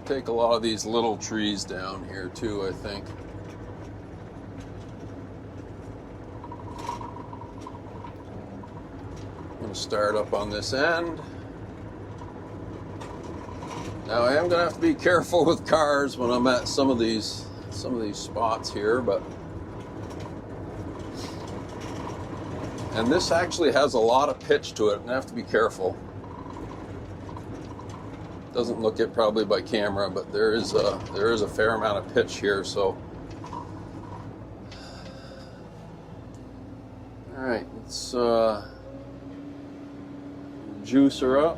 Take a lot of these little trees down here too, I think. I'm going to start up on this end. Now I am going to have to be careful with cars when I'm at some of these spots here, and this actually has a lot of pitch to it, and I have to be careful. Doesn't look it probably by camera, but there is a fair amount of pitch here. So, all right, let's juice her up.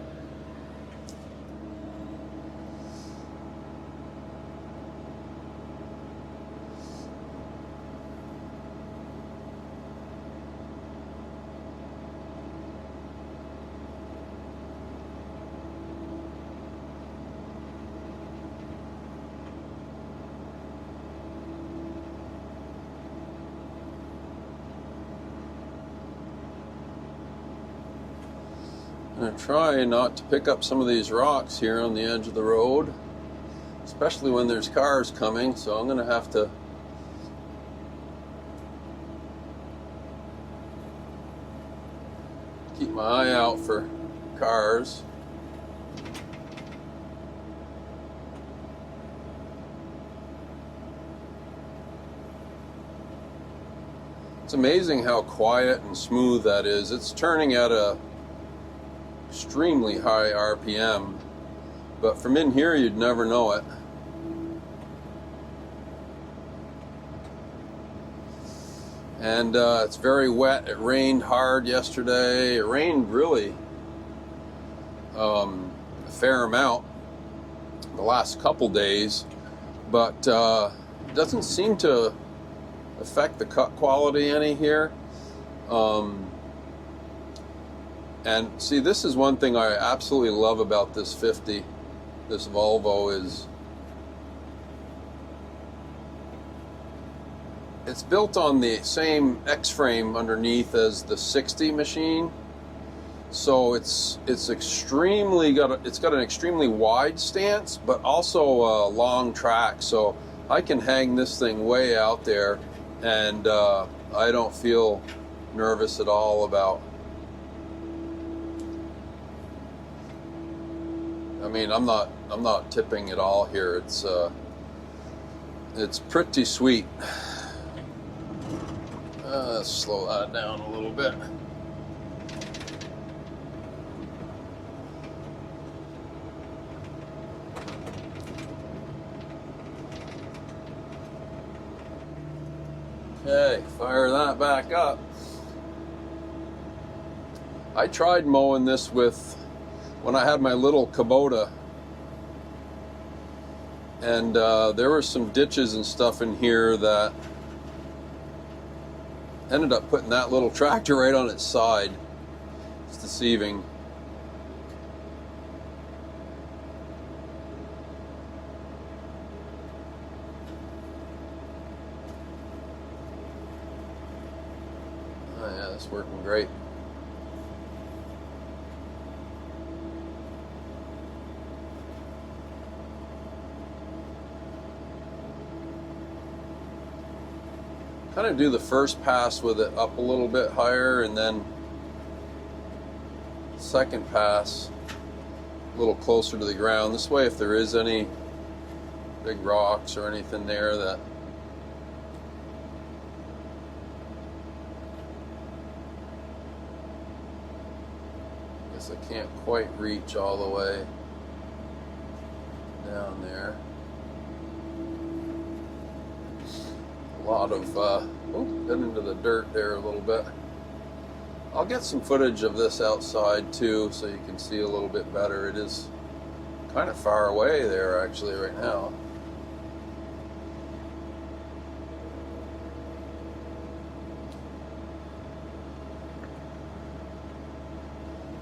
I'm going to try not to pick up some of these rocks here on the edge of the road, especially when there's cars coming, so I'm going to have to keep my eye out for cars. It's amazing how quiet and smooth that is. It's turning at a extremely high RPM, but from in here you'd never know it. And it's very wet. It rained hard yesterday. It rained really a fair amount the last couple days, but it doesn't seem to affect the cut quality any here. And see, this is one thing I absolutely love about this 50, this Volvo, is it's built on the same X-frame underneath as the 60 machine. So it's extremely it's got an extremely wide stance, but also a long track. So I can hang this thing way out there, and I don't feel nervous at all about. I mean, I'm not tipping at all here. It's pretty sweet. Let's slow that down a little bit. Okay, fire that back up. I tried mowing this when I had my little Kubota, and there were some ditches and stuff in here that ended up putting that little tractor right on its side. It's deceiving. Oh yeah, that's working great. Kind of do the first pass with it up a little bit higher, and then second pass a little closer to the ground. This way, if there is any big rocks or anything there that I guess I can't quite reach all the way down there. A lot of, got into the dirt there a little bit. I'll get some footage of this outside too, so you can see a little bit better. It is kind of far away there actually right now.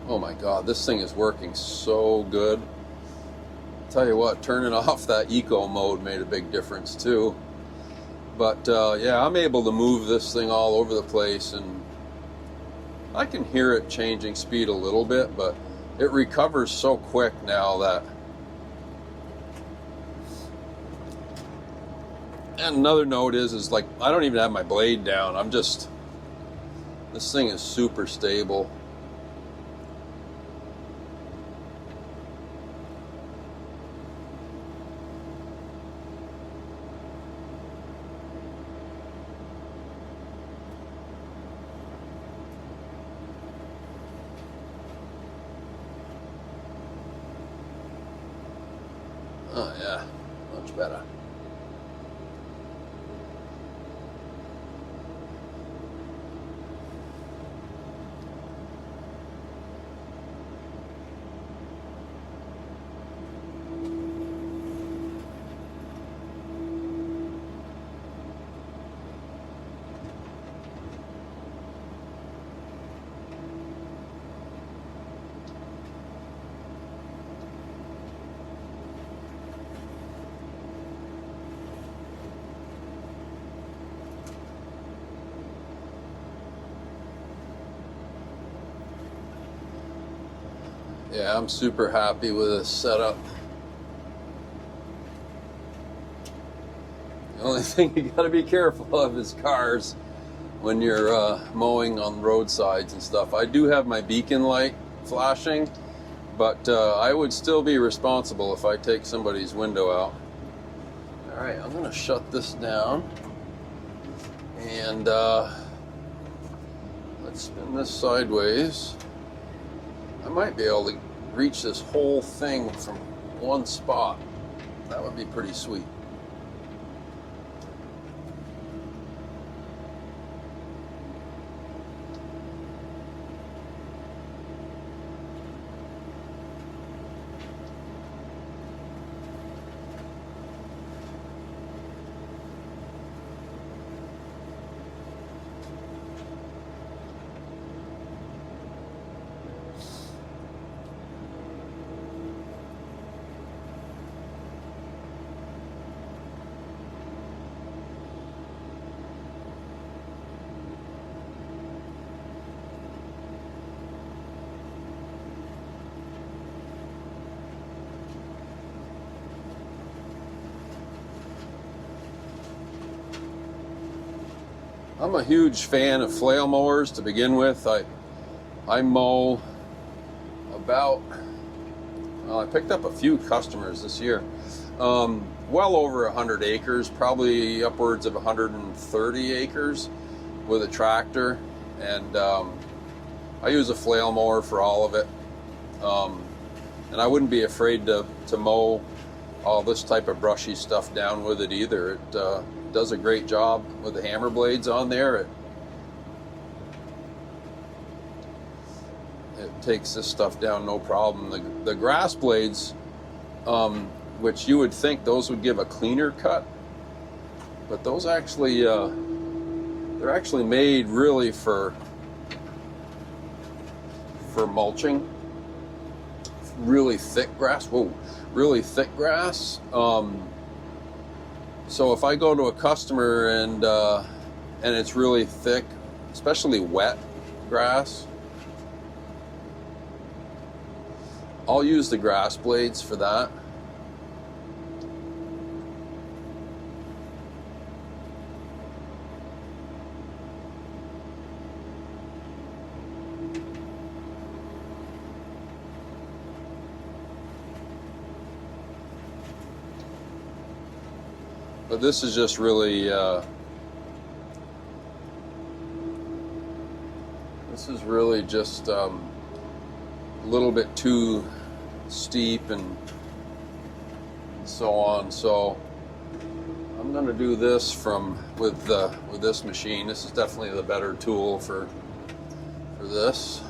Oh my God, this thing is working so good. Tell you what, turning off that eco mode made a big difference too. But yeah, I'm able to move this thing all over the place, and I can hear it changing speed a little bit, but it recovers so quick now that And another note is like, I don't even have my blade down. This thing is super stable. Oh yeah, much better. Yeah, I'm super happy with this setup. The only thing you got to be careful of is cars when you're mowing on roadsides and stuff. I do have my beacon light flashing, but I would still be responsible if I take somebody's window out. All right, I'm gonna shut this down, and let's spin this sideways. I might be able to reach this whole thing from one spot. That would be pretty sweet. I'm a huge fan of flail mowers to begin with. I mow about, well, I picked up a few customers this year. Well over 100 acres, probably upwards of 130 acres with a tractor. And I use a flail mower for all of it. And I wouldn't be afraid to mow all this type of brushy stuff down with it either. It does a great job with the hammer blades on there. It takes this stuff down no problem. The grass blades, which you would think those would give a cleaner cut, but those actually they're actually made really for mulching. Really thick grass. Whoa, really thick grass. So if I go to a customer and it's really thick, especially wet grass, I'll use the grass blades for that. But this is just really, just a little bit too steep and so on. So I'm going to do this with this machine. This is definitely the better tool for this.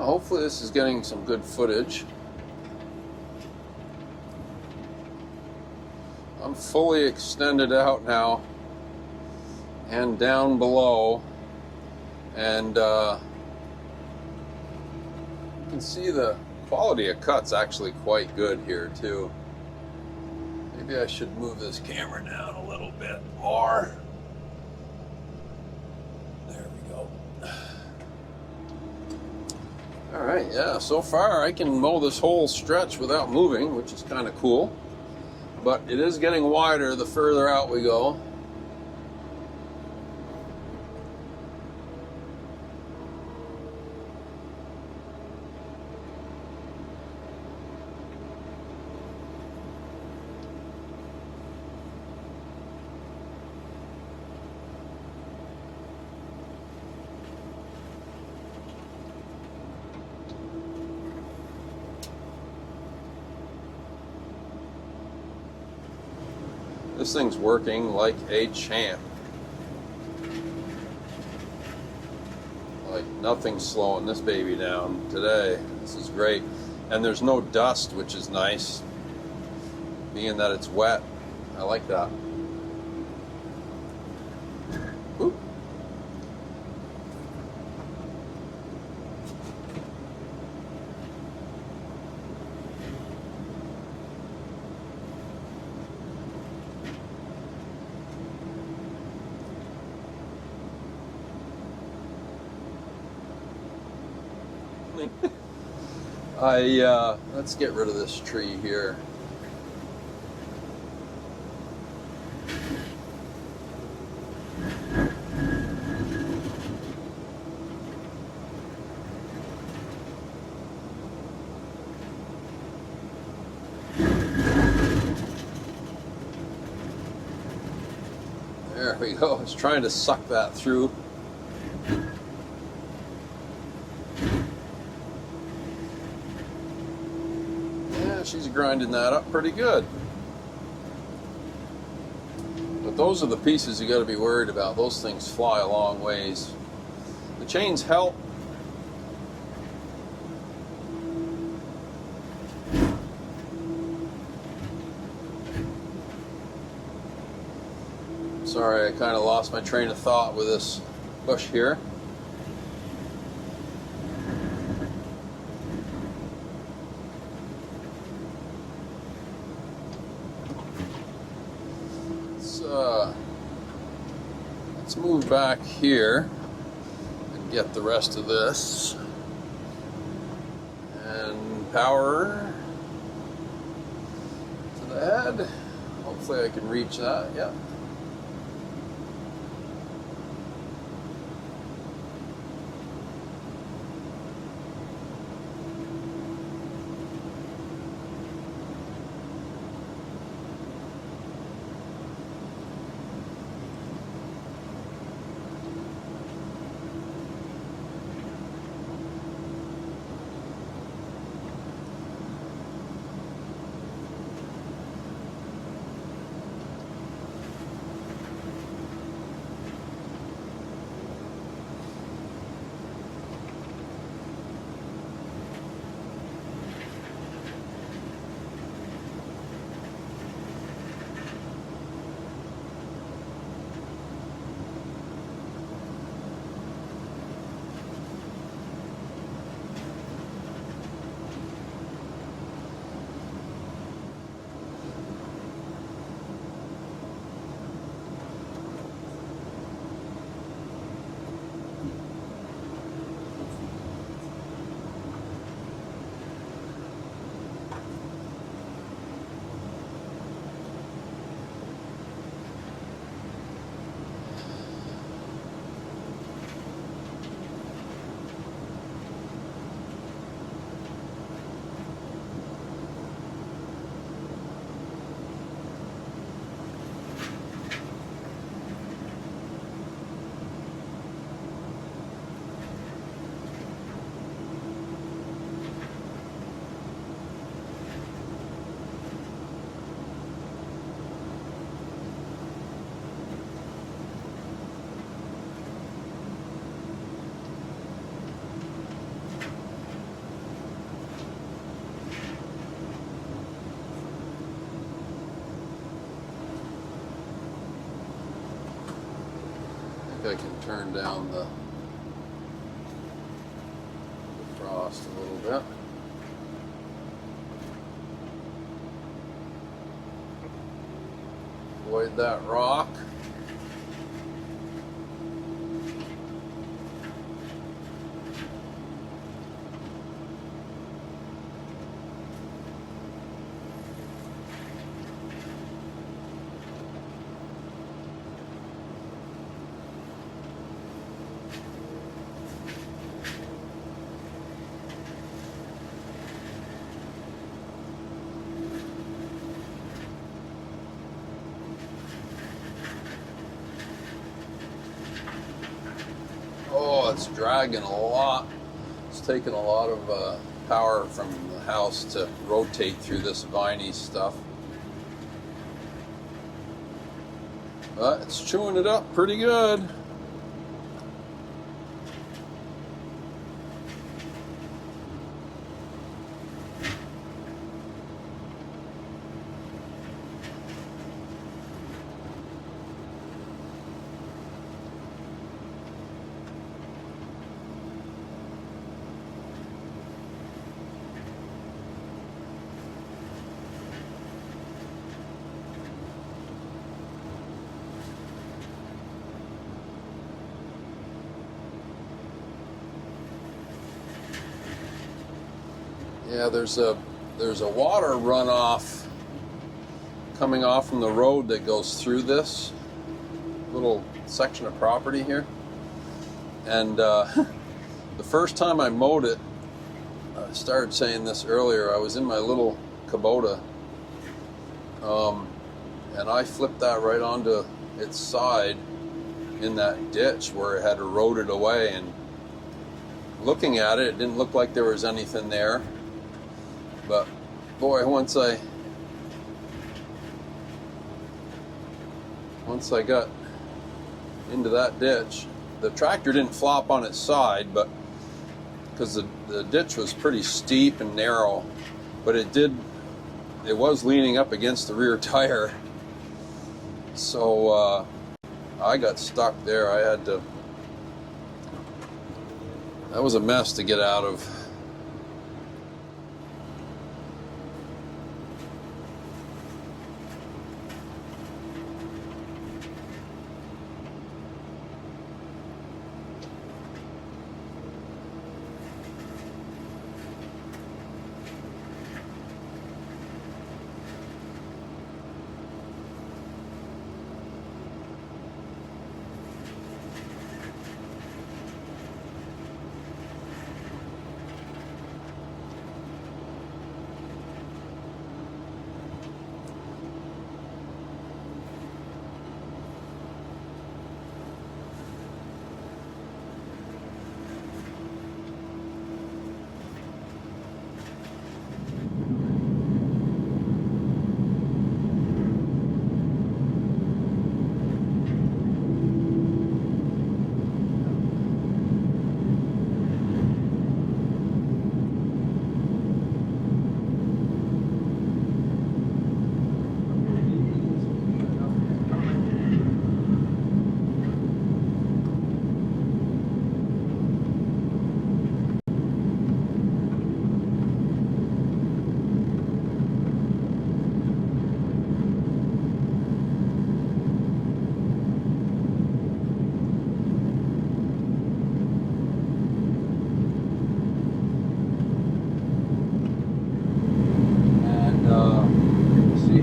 Well, hopefully this is getting some good footage. I'm fully extended out now and down below, and you can see the quality of cut's actually quite good here too. Maybe I should move this camera down a little bit more. There we go. All right, yeah, so far I can mow this whole stretch without moving, which is kind of cool. But it is getting wider the further out we go. This thing's working like a champ. Like nothing's slowing this baby down today. This is great. And there's no dust, which is nice, being that it's wet. I like that. Oop. Let's get rid of this tree here. There we go. It's trying to suck that through. She's grinding that up pretty good. But those are the pieces you got to be worried about. Those things fly a long ways. The chains help. Sorry, I kind of lost my train of thought with this bush here. Let's move back here and get the rest of this. And power to the head. Hopefully I can reach that, yeah. I can turn down the frost a little bit. Avoid that rock. Oh, it's dragging a lot. It's taking a lot of power from the house to rotate through this viney stuff. But it's chewing it up pretty good. Yeah, there's a water runoff coming off from the road that goes through this little section of property here. And the first time I mowed it, I started saying this earlier, I was in my little Kubota, and I flipped that right onto its side in that ditch where it had eroded away, and looking at it, it didn't look like there was anything there. But boy, once I got into that ditch, the tractor didn't flop on its side, but because the ditch was pretty steep and narrow, but it was leaning up against the rear tire. So I got stuck there. That was a mess to get out of.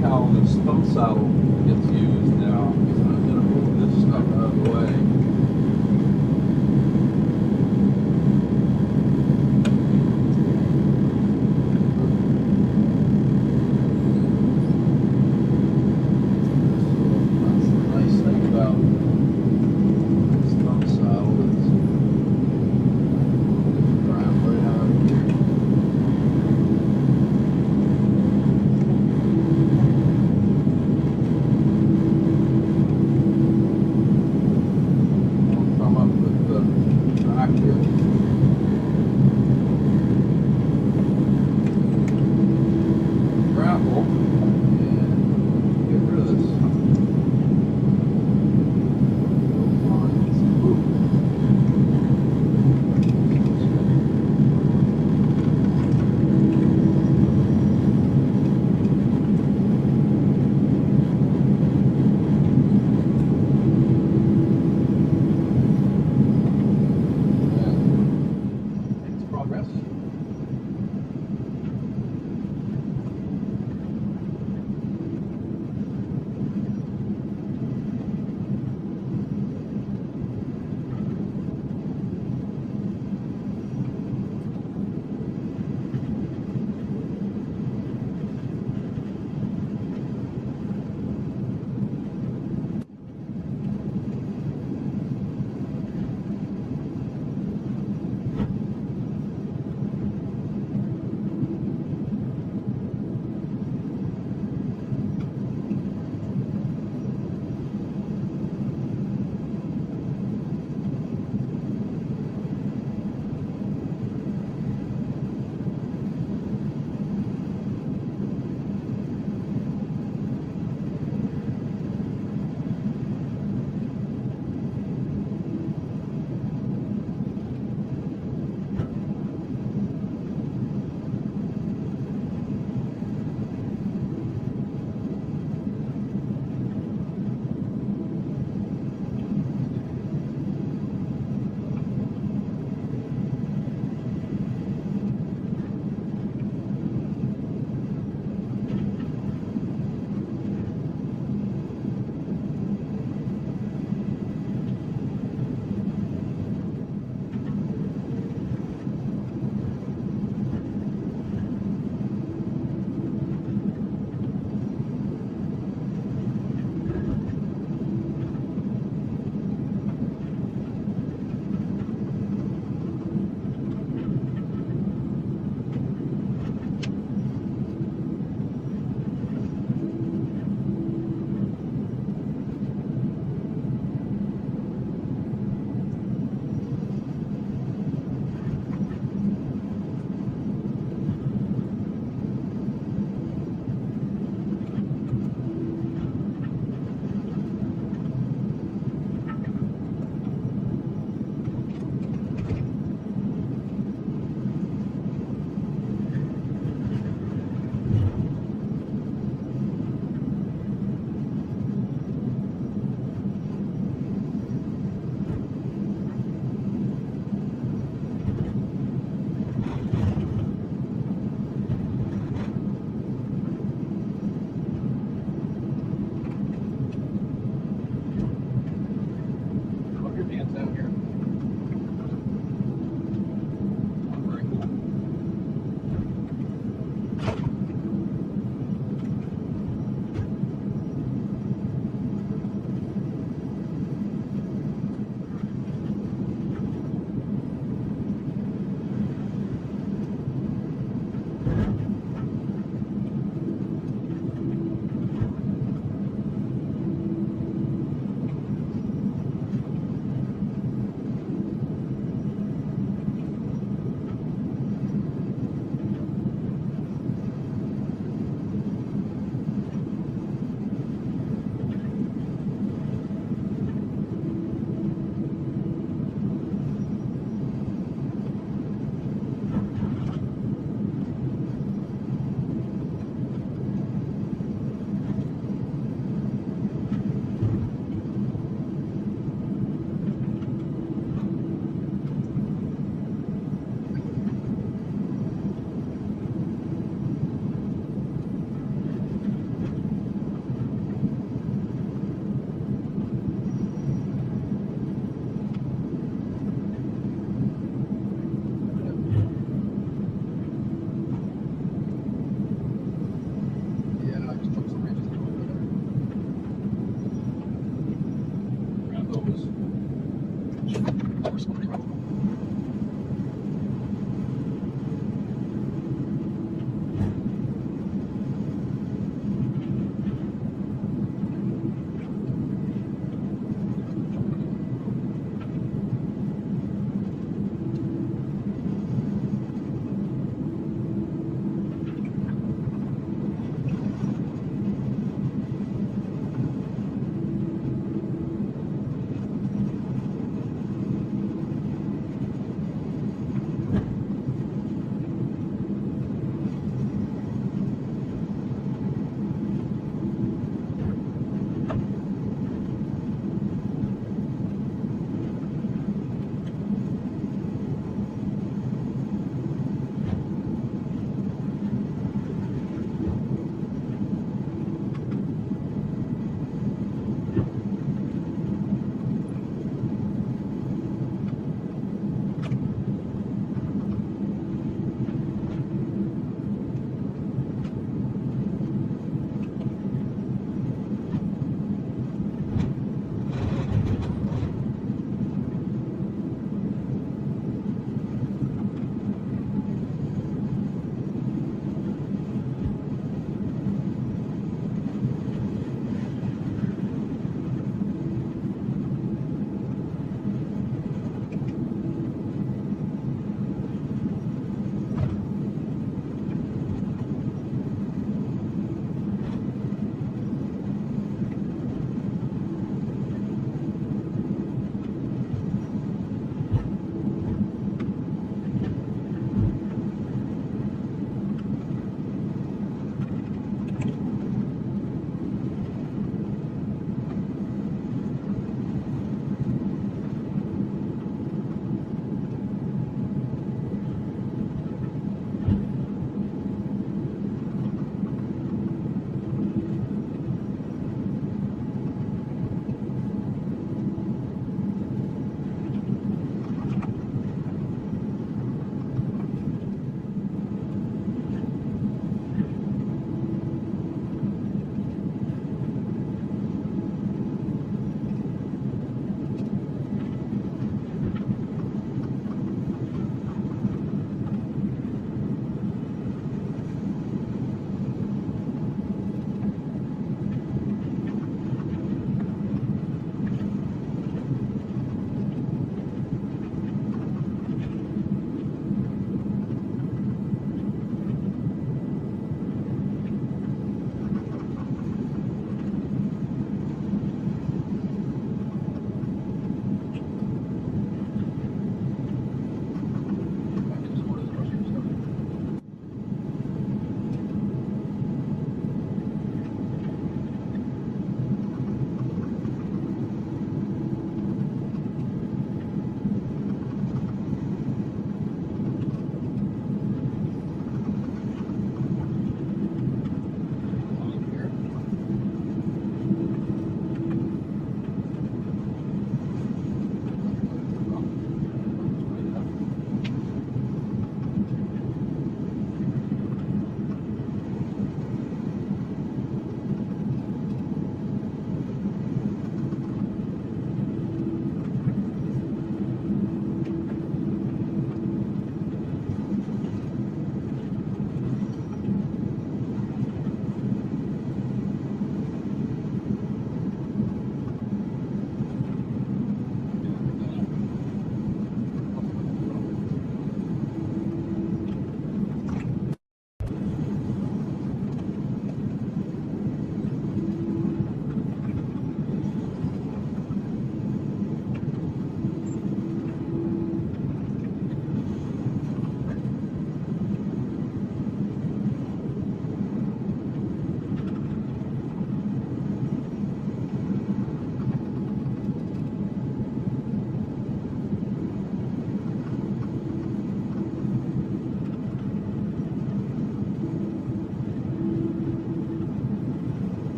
How this thumb saddle gets used now. So I'm going to move this stuff out of the way. That's the nice thing about this thumb saddle. It's grab right out of here.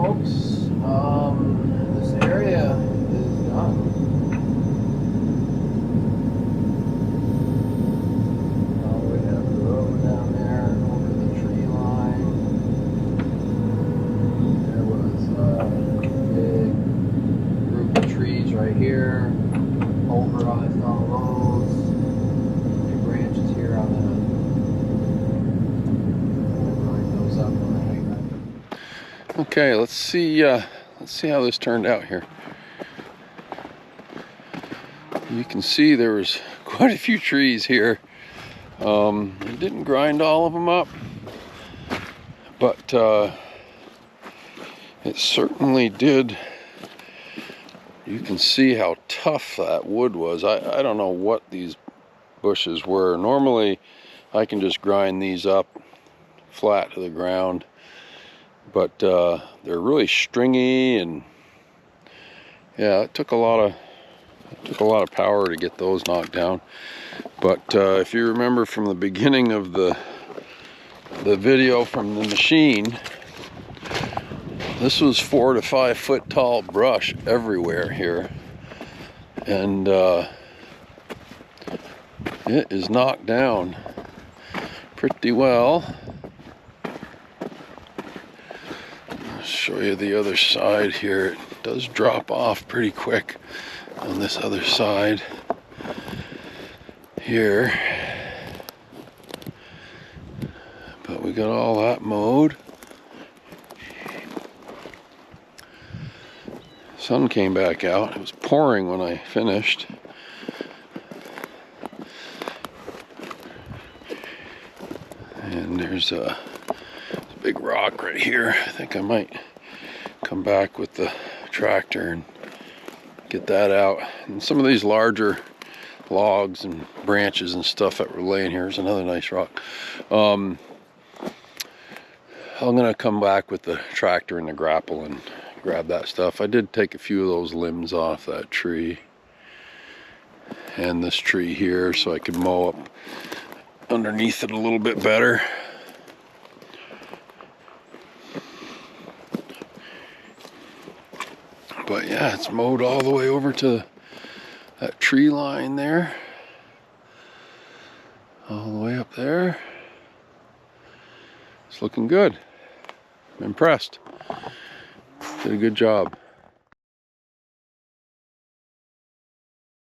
folks. This area is done. We have the road down there over the tree line. There was a big group of trees right here. Pulverized all those. Big branches here on the. Those up when I hang that. Okay, let's see how this turned out here. You can see there was quite a few trees here. It didn't grind all of them up, but it certainly did. You can see how tough that wood was. I don't know what these bushes were. Normally I can just grind these up flat to the ground, but they're really stringy, and yeah, it took a lot of power to get those knocked down. But if you remember from the beginning of the video from the machine, this was 4 to 5 foot tall brush everywhere here, and it is knocked down pretty well. I'll show you the other side here. It does drop off pretty quick on this other side here, but we got all that mowed. Sun came back out. It was pouring when I finished. And there's a big rock right here. I think I might come back with the tractor and get that out. And some of these larger logs and branches and stuff that were laying here. Here's another nice rock. I'm gonna come back with the tractor and the grapple and grab that stuff. I did take a few of those limbs off that tree and this tree here so I could mow up underneath it a little bit better. But yeah, it's mowed all the way over to that tree line there, all the way up there. It's looking good. I'm impressed. Did a good job.